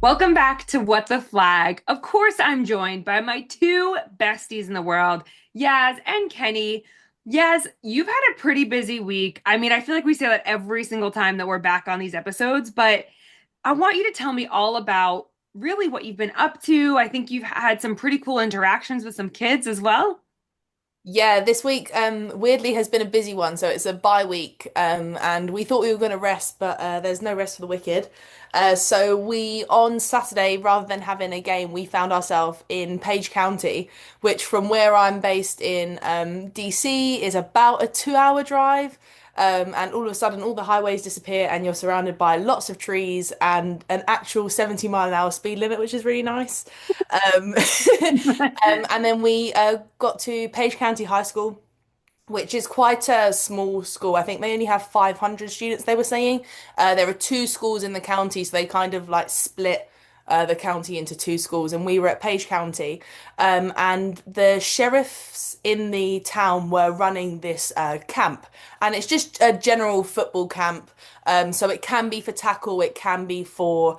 Welcome back to What the Flag. Of course, I'm joined by my two besties in the world, Yaz and Kenny. Yaz, you've had a pretty busy week. I mean, I feel like we say that every single time that we're back on these episodes, but I want you to tell me all about really what you've been up to. I think you've had some pretty cool interactions with some kids as well. Yeah, this week weirdly has been a busy one. So it's a bye week, and we thought we were going to rest, but there's no rest for the wicked. So we on Saturday, rather than having a game, we found ourselves in Page County, which from where I'm based in DC is about a 2 hour drive. And all of a sudden, all the highways disappear, and you're surrounded by lots of trees and an actual 70-mile-an-hour speed limit, which is really nice. Um, and then we got to Page County High School, which is quite a small school. I think they only have 500 students, they were saying. There are two schools in the county, so they kind of like split the county into two schools. And we were at Page County, and the sheriffs in the town were running this camp. And it's just a general football camp. So it can be for tackle, it can be for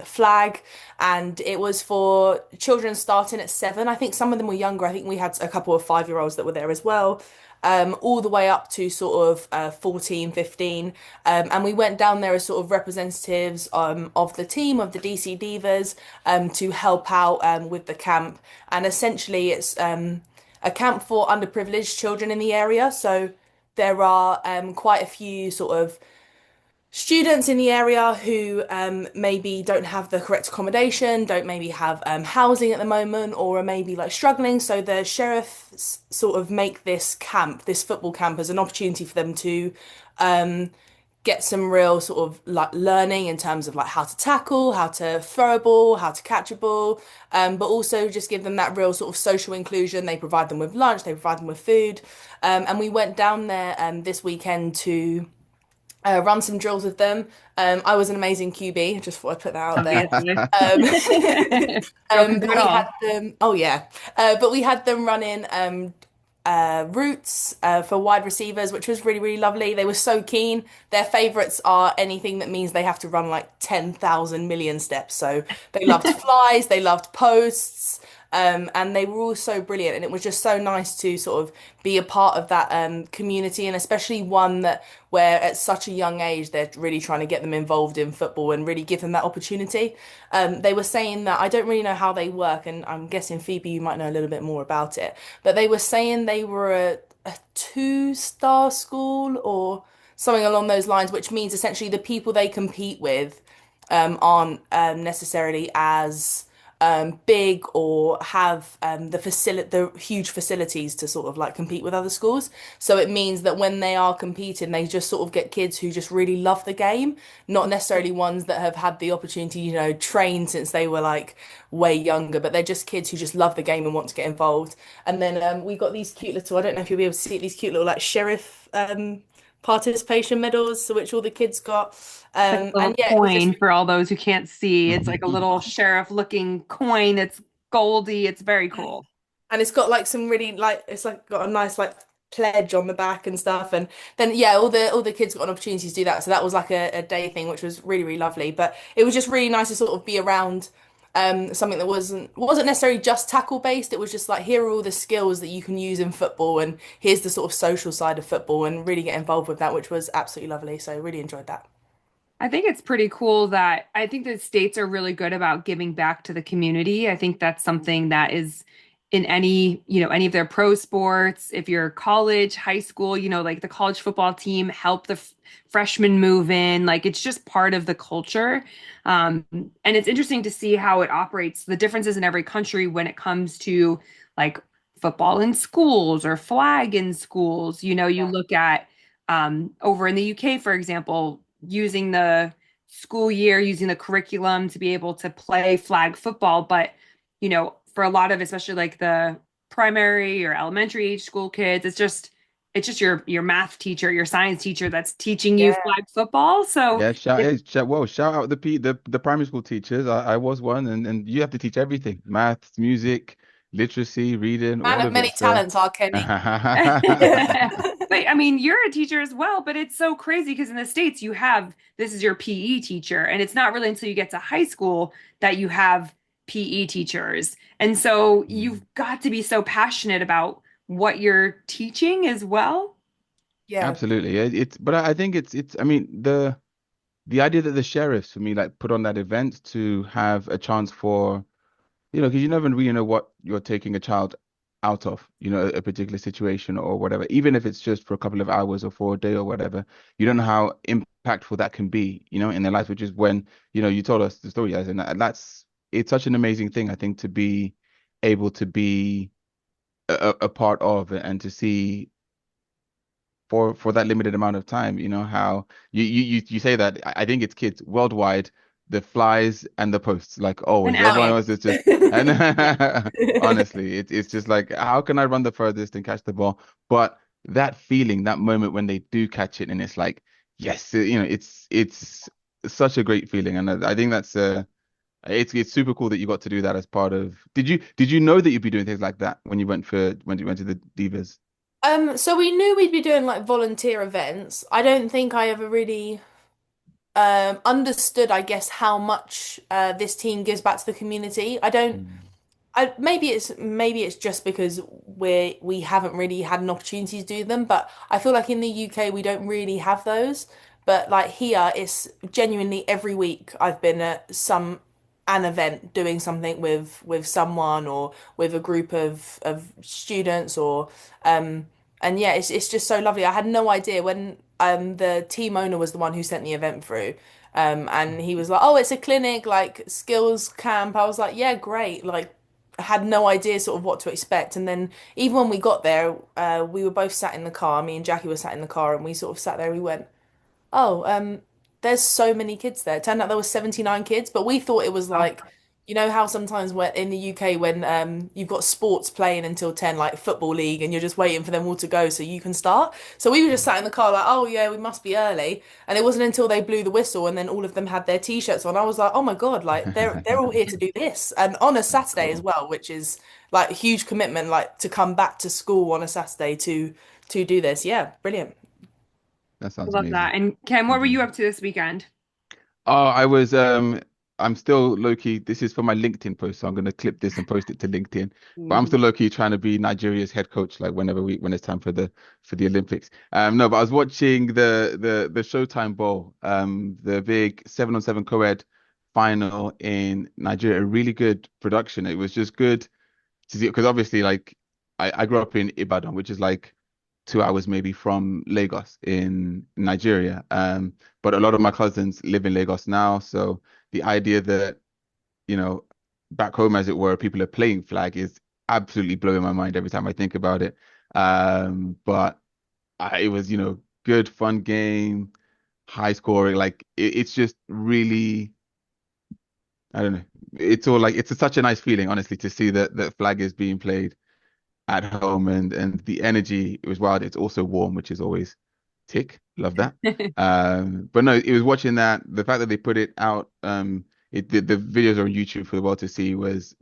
flag, and it was for children starting at 7. I think some of them were younger. I think we had a couple of 5-year-olds that were there as well. All the way up to sort of 14, 15. And we went down there as sort of representatives of the team, of the DC Divas, to help out with the camp. And essentially, it's a camp for underprivileged children in the area. So there are quite a few sort of students in the area who maybe don't have the correct accommodation, don't maybe have housing at the moment, or are maybe like struggling. So the sheriffs sort of make this camp, this football camp, as an opportunity for them to um, get some real sort of like learning in terms of like how to tackle, how to throw a ball, how to catch a ball, but also just give them that real sort of social inclusion. They provide them with lunch, they provide them with food. And we went down there this weekend to run some drills with them. I was an amazing QB. Just thought I'd put that out there. Obviously. Girl can do But it we had all. them. Oh yeah. But we had them running routes for wide receivers, which was really really lovely. They were so keen. Their favorites are anything that means they have to run like 10,000 million steps. So they loved flies. They loved posts. And they were all so brilliant, and it was just so nice to sort of be a part of that community, and especially one that where at such a young age they're really trying to get them involved in football and really give them that opportunity. They were saying that I don't really know how they work, and I'm guessing Phoebe, you might know a little bit more about it, but they were saying they were a two-star school or something along those lines, which means essentially the people they compete with aren't necessarily as big or have the huge facilities to sort of like compete with other schools. So it means that when they are competing, they just sort of get kids who just really love the game, not necessarily ones that have had the opportunity, train since they were like way younger, but they're just kids who just love the game and want to get involved. And then we got these cute little, I don't know if you'll be able to see it, these cute little like sheriff participation medals, which all the kids got. Like a And little yeah, it was just coin for all those who can't see. It's like a little sheriff looking coin. It's goldy. It's very cool. and it's got like some really like it's like got a nice like pledge on the back and stuff, and then yeah, all the kids got an opportunity to do that, so that was like a day thing, which was really really lovely. But it was just really nice to sort of be around something that wasn't necessarily just tackle based. It was just like, here are all the skills that you can use in football, and here's the sort of social side of football, and really get involved with that, which was absolutely lovely. So really enjoyed that. I think it's pretty cool that I think the states are really good about giving back to the community. I think that's something that is in any of their pro sports. If you're college, high school, like the college football team help the freshmen move in. Like it's just part of the culture. And it's interesting to see how it operates, the differences in every country when it comes to like football in schools or flag in schools. You Yeah. look at over in the UK, for example, using the school year, using the curriculum to be able to play flag football. But, for a lot of, especially like the primary or elementary age school kids, it's just your math teacher, your science teacher that's teaching you Yeah. flag football. So Yeah, shout it's hey, shout, well, shout out the primary school teachers. I was one, and you have to teach everything: maths, music, literacy, reading, Man all of of many it. So talents, our Kenny. But I mean, you're a teacher as well, but it's so crazy because in the States you have this is your PE teacher, and it's not really until you get to high school that you have PE teachers. And so Mm. you've got to be so passionate about what you're teaching as well. Yeah. Absolutely. But I think I mean, the idea that the sheriffs for me like put on that event to have a chance for, because you never really know what you're taking a child out of, a particular situation or whatever, even if it's just for a couple of hours or for a day or whatever, you don't know how impactful that can be, in their life, which is when, you told us the story, guys, and it's such an amazing thing, I think, to be able to be a part of it and to see for that limited amount of time, how you say that. I think it's kids worldwide, the flies and the posts, like And always. Everyone Oh, else is just and yeah. honestly, it's just like how can I run the furthest and catch the ball? But that feeling, that moment when they do catch it, and it's like, yes, it's such a great feeling, and I think that's it's super cool that you got to do that as part of. Did you know that you'd be doing things like that when you went to the Divas? So we knew we'd be doing like volunteer events. I don't think I ever really understood, I guess, how much this team gives back to the community. I don't. Mm. Maybe it's just because we haven't really had an opportunity to do them, but I feel like in the UK we don't really have those. But like here, it's genuinely every week I've been at an event doing something with someone or with a group of students or and yeah, it's just so lovely. I had no idea when the team owner was the one who sent the event through. And he was like, "Oh, it's a clinic, like skills camp." I was like, "Yeah, great." Like had no idea sort of what to expect. And then even when we got there, we were both sat in the car. Me and Jackie were sat in the car, and we sort of sat there. We went, "Oh, there's so many kids there." It turned out there was 79 kids, but we thought it was wow. like, you know how sometimes when in the UK when you've got sports playing until 10, like football league, and you're just waiting for them all to go so you can start. So we were just sat in the car like, "Oh yeah, we must be early." And it wasn't until they blew the whistle and then all of them had their t-shirts on. I was like, "Oh my God, like they're all here to do this." And on a That's Saturday as cool. well, which is like a huge commitment, like to come back to school on a Saturday to do this. Yeah, brilliant. That I sounds love that. amazing. And Ken, what were you Mhm. up to this weekend? Oh, I'm still low key. This is for my LinkedIn post, so I'm gonna clip this and post it to LinkedIn. But I'm Ooh. still low key trying to be Nigeria's head coach, like when it's time for the Olympics. No, but I was watching the Showtime Bowl, the big 7-on-7 co-ed final in Nigeria. A really good production. It was just good to see because obviously, like, I grew up in Ibadan, which is like 2 hours maybe from Lagos in Nigeria. But a lot of my cousins live in Lagos now, so the idea that, you know, back home, as it were, people are playing flag is absolutely blowing my mind every time I think about it. But it was, good, fun game, high scoring. Like it's just really, I don't know. It's all like such a nice feeling, honestly, to see that flag is being played at home and the energy was wild. It's also warm, which is always tick. Love that. But no, it was watching that. The fact that they put it out, the videos are on YouTube for the world to see was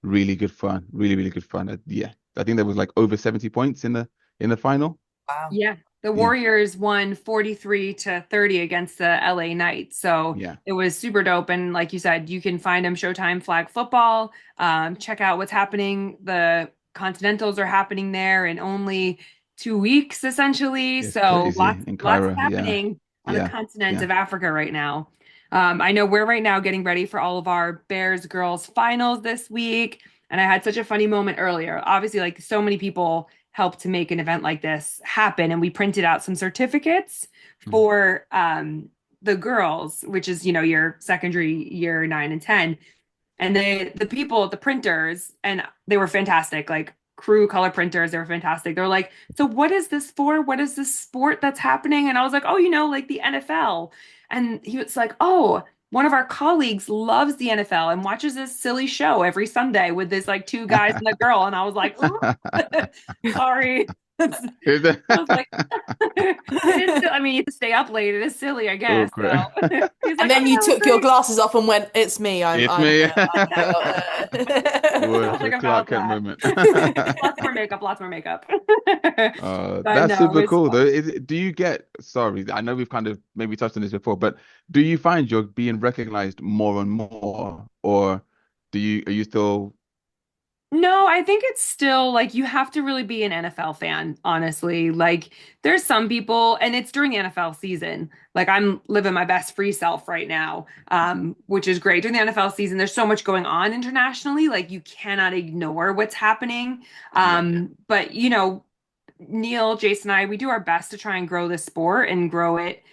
really good fun. Really, really good fun. Yeah, I think there was like over 70 points in the final. Wow. Yeah, the Yeah, Warriors won 43 to 30 against the LA Knights. So yeah, it was super dope. And like you said, you can find them Showtime Flag Football. Check out what's happening. The Continentals are happening there in only 2 weeks, essentially. it's So crazy in lots Cairo. Yeah, happening on the yeah, continent yeah. of Africa right now. I know we're right now getting ready for all of our Bears girls finals this week. And I had such a funny moment earlier. Obviously, like so many people helped to make an event like this happen. And we printed out some certificates Mm. for the girls, which is, your secondary year 9 and 10. And the people, the printers, and they were fantastic, like crew color printers, they were fantastic. They were like, so what is this for? What is this sport that's happening? And I was like, oh, like the NFL. And he was like, oh, one of our colleagues loves the NFL and watches this silly show every Sunday with this like two guys and a girl. And I was like, ooh, sorry. Is I was like, it? it is still, I mean, you have to stay up late. It is silly, I Oh, guess. great. So he's And like, oh then you yeah, it was took your great. glasses off and went, "It's me. It's me. I'm now." I Was was the like about Clark Kent that. moment. Lots more makeup, lots more makeup. But That's no, it super was cool though. fun. Do you get, sorry, I know we've kind of maybe touched on this before, but do you find you're being recognized more and more, or are you still, No, I think it's still like you have to really be an NFL fan, honestly. Like there's some people, and it's during NFL season. Like I'm living my best free self right now, which is great. During the NFL season, there's so much going on internationally, like you cannot ignore what's happening. yeah, But Neil, Jason, and I, we do our best to try and grow this sport and grow it,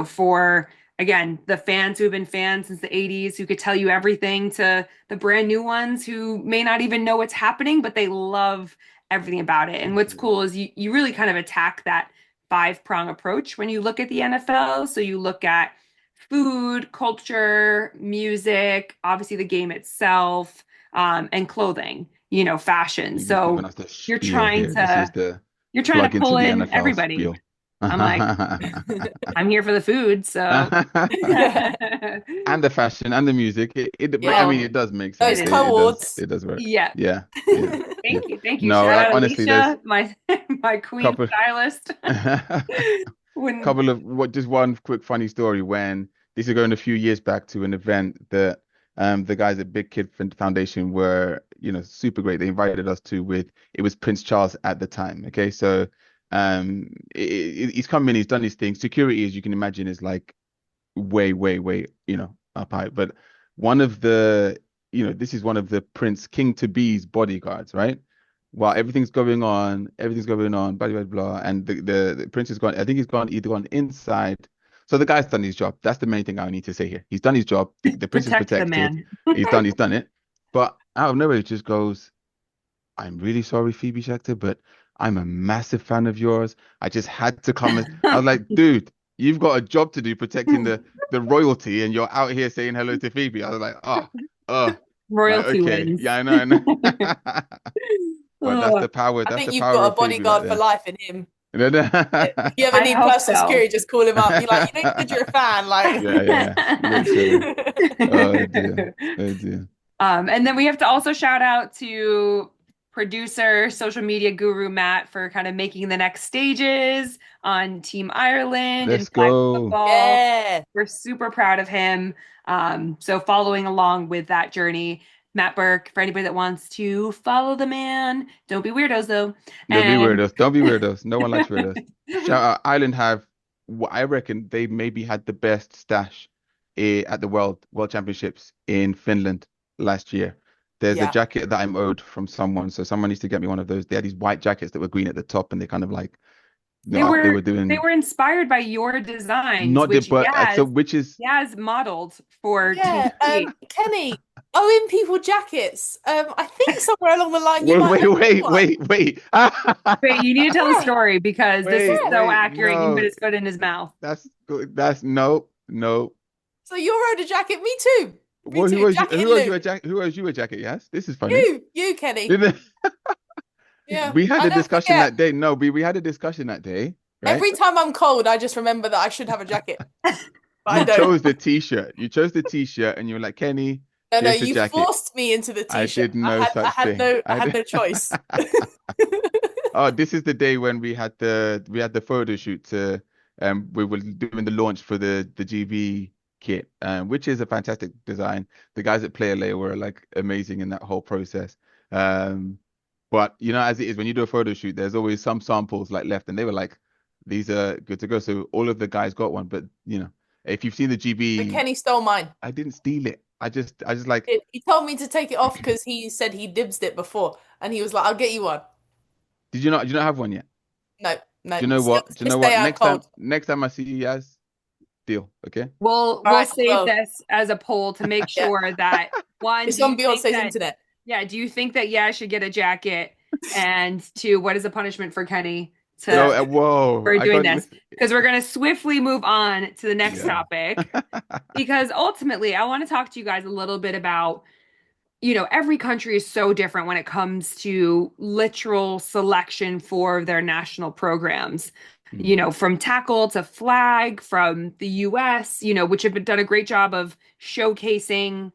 for again, the fans who have been fans since the 80s, who could tell you everything, to the brand new ones who may not even know what's happening, but they love everything about it. And what's absolutely. cool is you really kind of attack that five-prong approach when you look at the NFL. So you look at food, culture, music, obviously the game itself, and clothing, fashion. You've just given So us the you're spiel trying here. This is to the you're trying to plug into pull the in NFL everybody. spiel. I'm like, I'm here for the food, so And the fashion and the music. I Yeah, mean, well, it does make it sense. those is. co-awards. It does work. Yeah. Yeah, yeah, yeah. Thank you. No, Shout out honestly, there's Alicia, my my queen couple. stylist. When Couple of just one quick funny story when this is going a few years back to an event that the guys at Big Kid Foundation were, super great. They invited us to with it was Prince Charles at the time. Okay, so he's come in, he's done his thing. Security, as you can imagine, is like way, way, way, up high. But one of the, this is one of the Prince King to be's bodyguards, right? While everything's going on, blah blah blah, and the prince has gone. I think he's gone either gone inside. So the guy's done his job. That's the main thing I need to say here. He's done his job. The prince is protect the protected. man. He's done it. But out of nowhere, it just goes, "I'm really sorry, Phoebe Schechter, but I'm a massive fan of yours. I just had to come." I was like, "Dude, you've got a job to do protecting the royalty, and you're out here saying hello to Phoebe." I was like, oh, like Royalty okay, wins. yeah, I know. But that's Oh, the power. I That's the think you've power got a of Phoebe right bodyguard for there. life in him. If you ever I need hope personal so. security, just call him up. You're like, you said you're a fan, like. Yeah, yeah, literally. Oh dear, oh dear. And then we have to also shout out to producer, social media guru Matt for kind of making the next stages on Team Ireland and Let's flag go. football. Yeah. We're super proud of him. So following along with that journey, Matt Burke, for anybody that wants to follow the man, don't be weirdos though. Don't be And weirdos. Don't be weirdos. No one likes weirdos. Shout out Ireland have what I reckon they maybe had the best stash at the World Championships in Finland last year. There's a Yeah. jacket that I'm owed from someone, so someone needs to get me one of those. They had these white jackets that were green at the top, and they kind of like, they they were were they doing were inspired by your designs, not the which but so Yaz which is Yaz modeled for Team Yeah. 58. Kenny, owing people jackets. I think somewhere along the line you wait, might wait, have wait, one. wait, wait. Wait, you need to tell the Yeah. story because this is Yeah. so Wait, accurate. You can put no. his foot in his mouth. That's no, no. So you're owed a jacket. Me too. Me Well, too. Jacket and loot. who owes you a jacket? Yes, this is funny. You, Kenny. Yeah. We had I a don't discussion forget. that day. No, we had a discussion that day, right? Every time I'm cold, I just remember that I should have a jacket, but I You don't. chose the t-shirt. You chose the t-shirt and you were like, Kenny, No, here's the you jacket. forced me into the I t-shirt. did no I such had thing. no I had no choice. Oh, this is the day when we had the photo shoot to we were doing the launch for the GB kit, which is a fantastic design. The guys at Player Layer were like amazing in that whole process. Um, but as it is when you do a photo shoot, there's always some samples like left, and they were like, these are good to go. So all of the guys got one, but if you've seen the But GB, Kenny stole mine. I didn't steal it. I just like, He told me to take it off because he said he dibsed it before, and he was like, "I'll get you one." did you not have one yet? No, no, Do you know still, what? Do you still know stay what? out cold. Next time I see you guys, deal, okay? All We'll right, save well, this as a poll to make yeah, sure that one, it's do you on think Beyonce's that internet. do you think that yeah, I should get a jacket? And two, what is the punishment for Kenny No, to whoa, for I doing got this? listen. Because we're gonna swiftly move on to the next Yeah. topic because ultimately I want to talk to you guys a little bit about every country is so different when it comes to literal selection for their national programs. Mm. From tackle to flag, from the US, which have done a great job of showcasing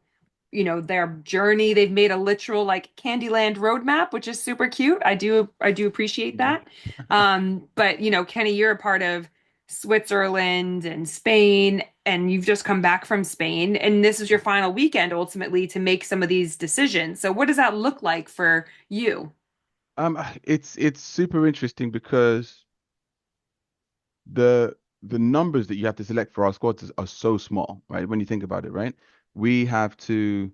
their journey. They've made a literal like Candyland roadmap, which is super cute. I do appreciate Yeah. that. But Kenny, you're a part of Switzerland and Spain, and you've just come back from Spain, and this is your final weekend ultimately to make some of these decisions. So what does that look like for you? It's super interesting because the numbers that you have to select for our squads are so small, right? When you think about it, right? We have to,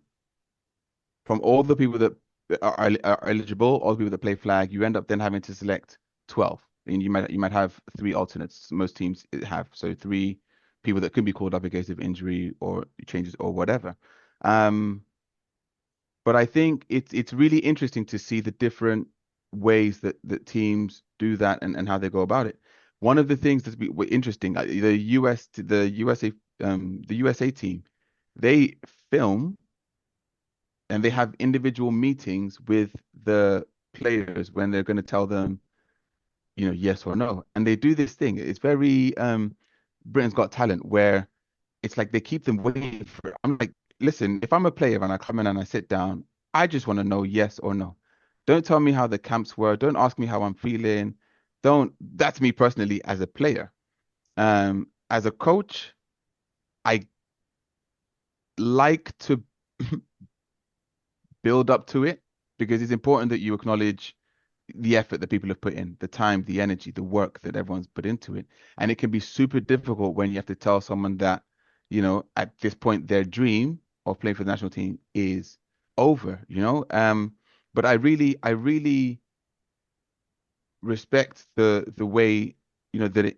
from all the people that are eligible, all the people that play flag, you end up then having to select 12. And you might have three alternates. Most teams have. So three people that could be called up in case of injury or changes or whatever. Um, but I think it's really interesting to see the different ways that teams do that and how they go about it. One of the things interesting, the USA team, they film and they have individual meetings with the players when they're going to tell them, yes or no. And they do this thing. It's very Britain's Got Talent, where it's like they keep them waiting for it. I'm like, listen, if I'm a player and I come in and I sit down, I just want to know yes or no. Don't tell me how the camps were. Don't ask me how I'm feeling. Don't. That's me personally as a player. As a coach, I like to build up to it because it's important that you acknowledge the effort that people have put in, the time, the energy, the work that everyone's put into it. And it can be super difficult when you have to tell someone that, at this point, their dream of playing for the national team is over. But I really respect the way, that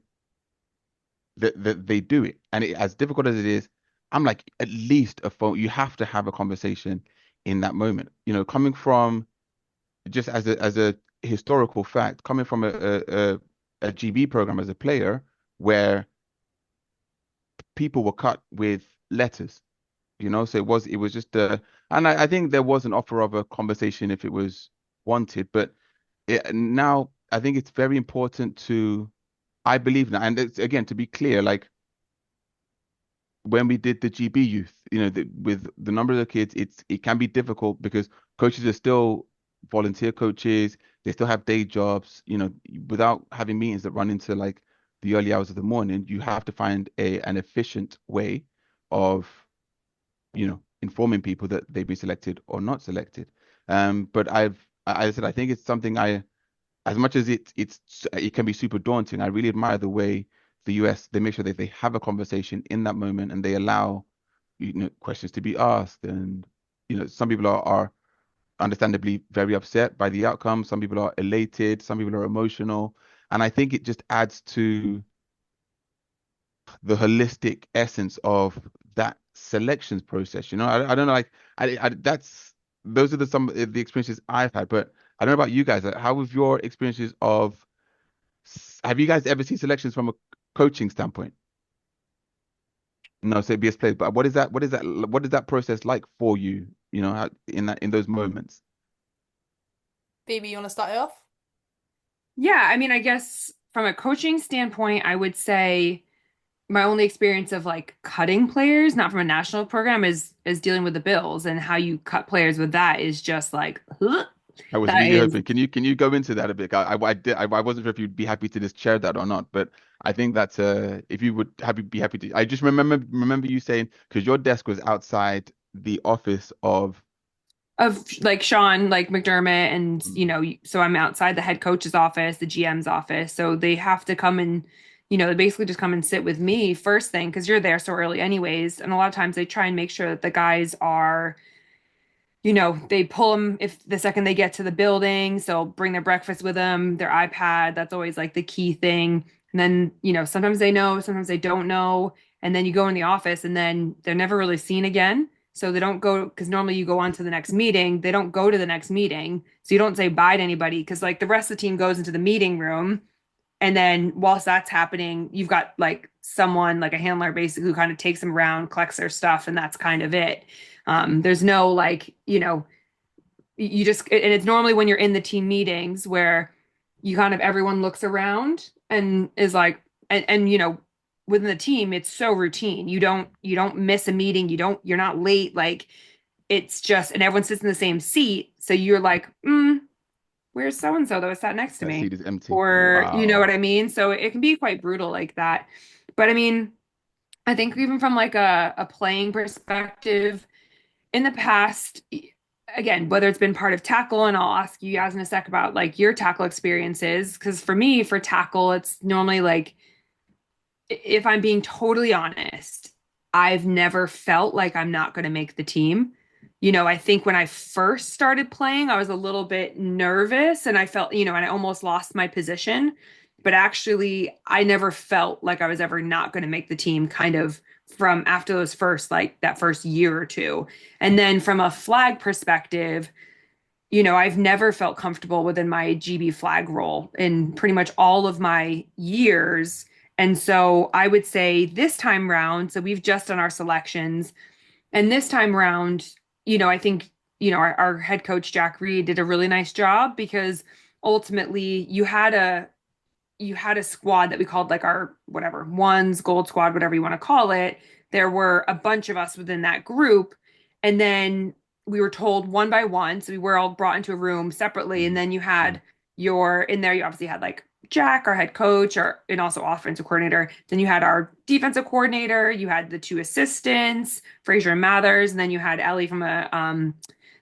that they do it. And as difficult as it is, I'm like, at least a phone, you have to have a conversation in that moment. Coming from just as a historical fact, coming from a GB program as a player where people were cut with letters, so it was just and I think there was an offer of a conversation if it was wanted, but now I think it's very important I believe now, and it's, again, to be clear, like when we did the GB youth, with the number of the kids, it can be difficult because coaches are still volunteer coaches. They still have day jobs, without having meetings that run into like the early hours of the morning. You have to find an efficient way of, informing people that they've been selected or not selected. But I said, I think it's something as much as it can be super daunting. I really admire the way the US, they make sure that they have a conversation in that moment and they allow, questions to be asked. And some people are understandably very upset by the outcome. Some people are elated. Some people are emotional. And I think it just adds to the holistic essence of that selections process. I don't know, like that's those are some of the experiences I've had. But I don't know about you guys. Like, how have your experiences of have you guys ever seen selections from a coaching standpoint? No, say BS players, but what is that process like for you? In those moments. Phoebe, you want to start it off? Yeah, I mean, I guess from a coaching standpoint, I would say my only experience of like cutting players, not from a national program, is dealing with the Bills, and how you cut players with that is just like I was that really is hoping. Can you go into that a bit? I wasn't sure if you'd be happy to just share that or not, but I think that if you would be happy to. I just remember you saying because your desk was outside the office of. of like Sean, like McDermott, and Mm. so I'm outside the head coach's office, the GM's office, so they have to come and they basically just come and sit with me first thing because you're there so early anyways, and a lot of times they try and make sure that the guys are they pull them if the second they get to the building, so bring their breakfast with them, their iPad. That's always like the key thing. And then, sometimes they know, sometimes they don't know. And then you go in the office and then they're never really seen again. So they don't go because normally you go on to the next meeting. They don't go to the next meeting. So you don't say bye to anybody because like the rest of the team goes into the meeting room. And then whilst that's happening, you've got like someone like a handler basically who kind of takes them around, collects their stuff, and that's kind of it. There's no like, you just, and it's normally when you're in the team meetings where you kind of everyone looks around and is like, and within the team, it's so routine. You don't miss a meeting. You're not late. Like it's just, and everyone sits in the same seat. So you're like, where's so and so that was sat next to That me? seat is empty. Or you know what Wow. I mean? So it can be quite brutal like that. But I mean, I think even from like a playing perspective, in the past, again, whether it's been part of tackle, and I'll ask you guys in a sec about like your tackle experiences, because for me, for tackle, it's normally like, if I'm being totally honest, I've never felt like I'm not going to make the team. I think when I first started playing, I was a little bit nervous and I felt, and I almost lost my position. But actually, I never felt like I was ever not going to make the team kind of from after those first, like that first year or two. And then from a flag perspective, I've never felt comfortable within my GB flag role in pretty much all of my years. And so I would say this time round, so we've just done our selections, and this time round, I think, our head coach, Jack Reed, did a really nice job because ultimately you had a squad that we called like our whatever ones gold squad, whatever you want to call it. There were a bunch of us within that group, and then we were told one by one, so we were all brought into a room separately, and Mhm. then you had your in there, you obviously had like Jack, our head coach, and also offensive coordinator. Then you had our defensive coordinator, you had the two assistants, Fraser and Mathers, and then you had Ellie from a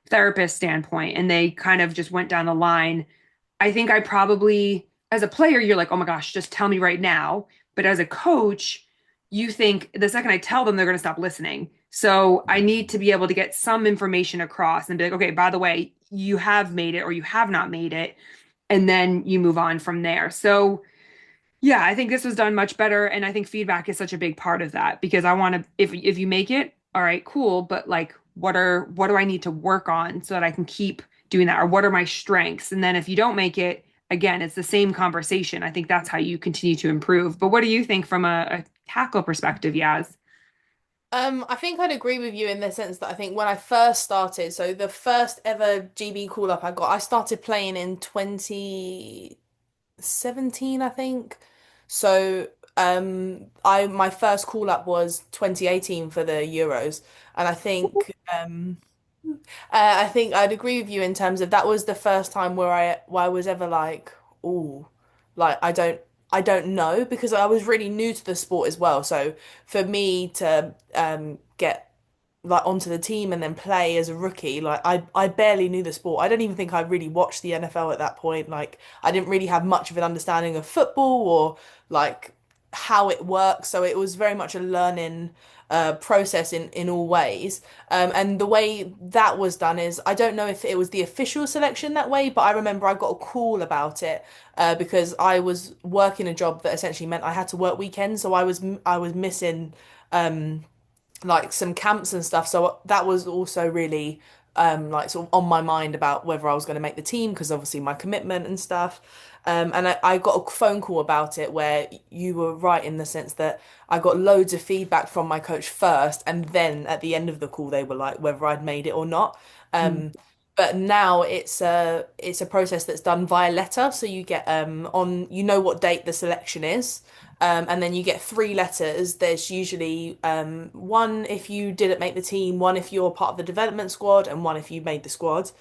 therapist standpoint, and they kind of just went down the line. I think I probably, as a player, you're like, oh my gosh, just tell me right now. But as a coach, you think the second I tell them, they're going to stop listening. So I need to be able to get some information across and be like, okay, by the way, you have made it or you have not made it. And then you move on from there. So yeah, I think this was done much better. And I think feedback is such a big part of that because I want to, if you make it, all right, cool. But like, what do I need to work on so that I can keep doing that? Or what are my strengths? And then if you don't make it, again, it's the same conversation. I think that's how you continue to improve. But what do you think from a tackle perspective, Yaz? I think I'd agree with you in the sense that I think when I first started, so the first ever GB call up I got, I started playing in 2017, I think. So I my first call up was 2018 for the Euros. And I think I'd agree with you in terms of that was the first time where I was ever like, oh, like I don't know because I was really new to the sport as well. So for me to get like onto the team and then play as a rookie, like I barely knew the sport. I don't even think I really watched the NFL at that point. Like I didn't really have much of an understanding of football or like how it works. So it was very much a learning process in all ways. And the way that was done is I don't know if it was the official selection that way, but I remember I got a call about it because I was working a job that essentially meant I had to work weekends, so I was missing like some camps and stuff. So that was also really like sort of on my mind about whether I was going to make the team because obviously my commitment and stuff. And I got a phone call about it where you were right in the sense that I got loads of feedback from my coach first, and then at the end of the call they were like whether I'd made it or not. Mm, Um, but now it's a process that's done via letter, so you get on you know what date the selection is. And then you get three letters. There's usually one if you didn't make the team, one if you're part of the development squad, and one if you made the squad.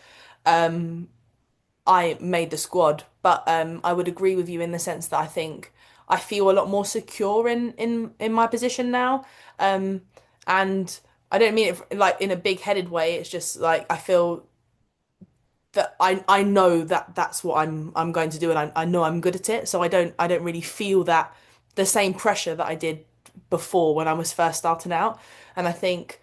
I made the squad, but I would agree with you in the sense that I think I feel a lot more secure in my position now. Um, and I don't mean it like in a big-headed way. It's just like I feel that I know that that's what I'm going to do, and I know I'm good at it. So I don't really feel that the same pressure that I did before when I was first starting out. And I think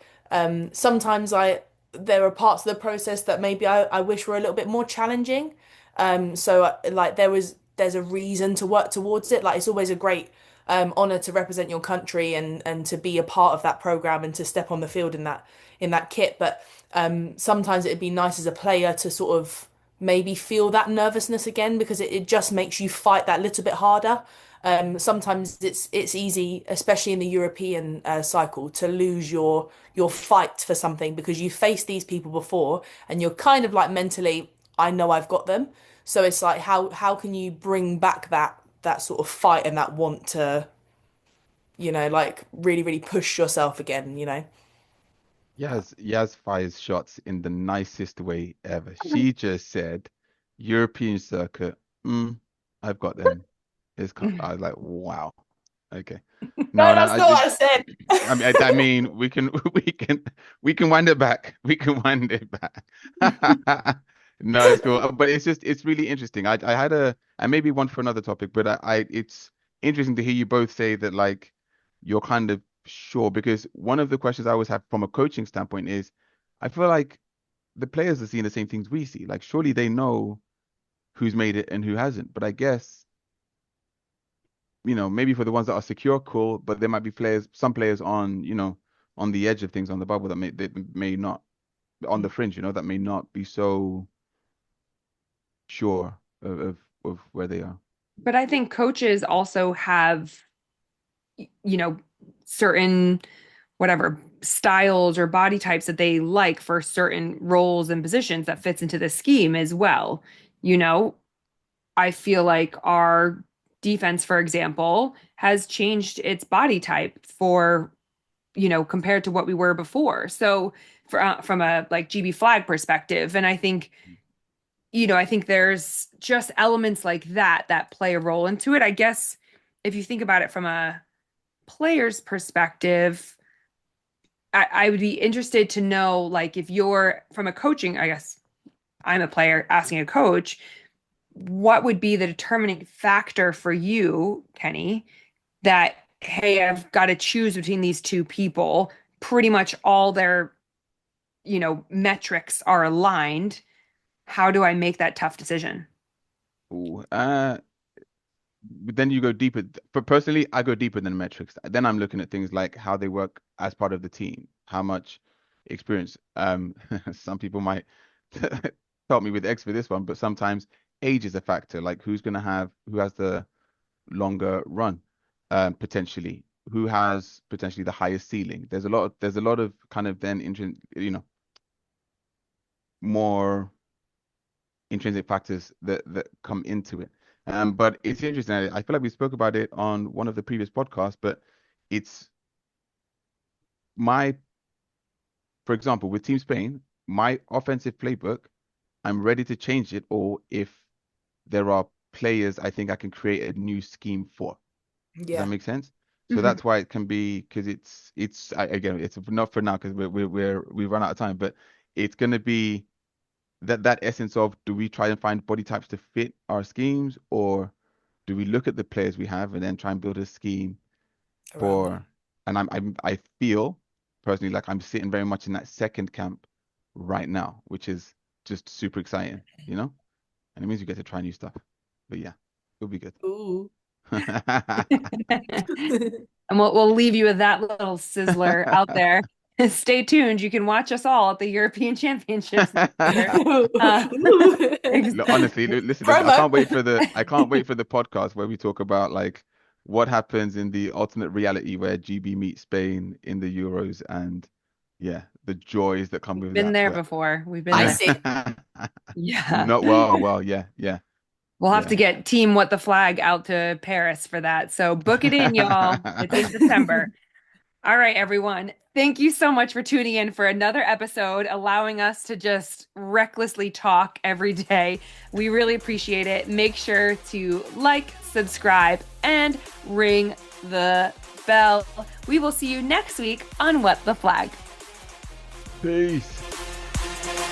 sometimes I there are parts of the process that maybe I wish were a little bit more challenging. Like there's a reason to work towards it. Like it's always a great honor to represent your country and to be a part of that program and to step on the field in that kit. But sometimes it'd be nice as a player to sort of maybe feel that nervousness again because it just makes you fight that little bit harder. Sometimes it's easy, especially in the European cycle, to lose your fight for something because you faced these people before and you're kind of like mentally, I know I've got them. So it's like how can you bring back that sort of fight and that want to, like really, really push yourself again, you know? Yaz fires shots in the nicest way ever. She just said, European circuit, I've got them. I was like, wow. Okay. No, No, no, that's not what I said. I mean, we can wind it back. We can wind it back. No, it's cool. But it's really interesting. I had and maybe one for another topic, but it's interesting to hear you both say that like you're kind of sure because one of the questions I always have from a coaching standpoint is I feel like the players are seeing the same things we see. Like surely they know who's made it and who hasn't. But I guess maybe for the ones that are secure, cool, but there might be some players on, on the edge of things on the bubble that may not on the fringe, that may not be so sure of where they are. But I think coaches also have, certain whatever styles or body types that they like for certain roles and positions that fits into the scheme as well. You know, I feel like our defense, for example, has changed its body type for, compared to what we were before. So from a like GB flag perspective, and I think there's just elements like that play a role into it. I guess if you think about it from a player's perspective, I would be interested to know, like, if you're from a coaching, I guess I'm a player asking a coach, what would be the determining factor for you, Kenny, that, hey, I've got to choose between these two people. Pretty much all their, metrics are aligned. How do I make that tough decision? Ooh, but then you go deeper. But personally, I go deeper than metrics. Then I'm looking at things like how they work as part of the team, how much experience. Some people might help me with X for this one, but sometimes age is a factor. Like who has the longer run, potentially, who has potentially the highest ceiling. There's a lot of kind of then more intrinsic factors that come into it. But it's interesting. I feel like we spoke about it on one of the previous podcasts, but it's my, for example, with Team Spain, my offensive playbook, I'm ready to change it, or if there are players I think I can create a new scheme for. Does that Yeah. make sense? So Mhm. that's why it can be because again, it's not for now because we've run out of time, but it's gonna be that essence of do we try and find body types to fit our schemes, or do we look at the players we have and then try and build a scheme Around them. for? And I feel personally like I'm sitting very much in that second camp right now, which is just super exciting, and it means you get to try new stuff. But yeah, it'll be good. Ooh. And we'll leave you with that little sizzler out there. Stay tuned. You can watch us all at the European Championships next year. Uh, Look, honestly, listen. I Promo. can't wait for the podcast where we talk about like what happens in the alternate reality where GB meets Spain in the Euros and yeah, the joys that come We've with been that. there But before. We've been I there. see. Yeah. not well, yeah, yeah, We'll have to yeah. get Team What the Flag out to Paris for that. So book it in, y'all. It's in September. All right, everyone. Thank you so much for tuning in for another episode, allowing us to just recklessly talk every day. We really appreciate it. Make sure to like, subscribe, and ring the bell. We will see you next week on What the Flag. Peace.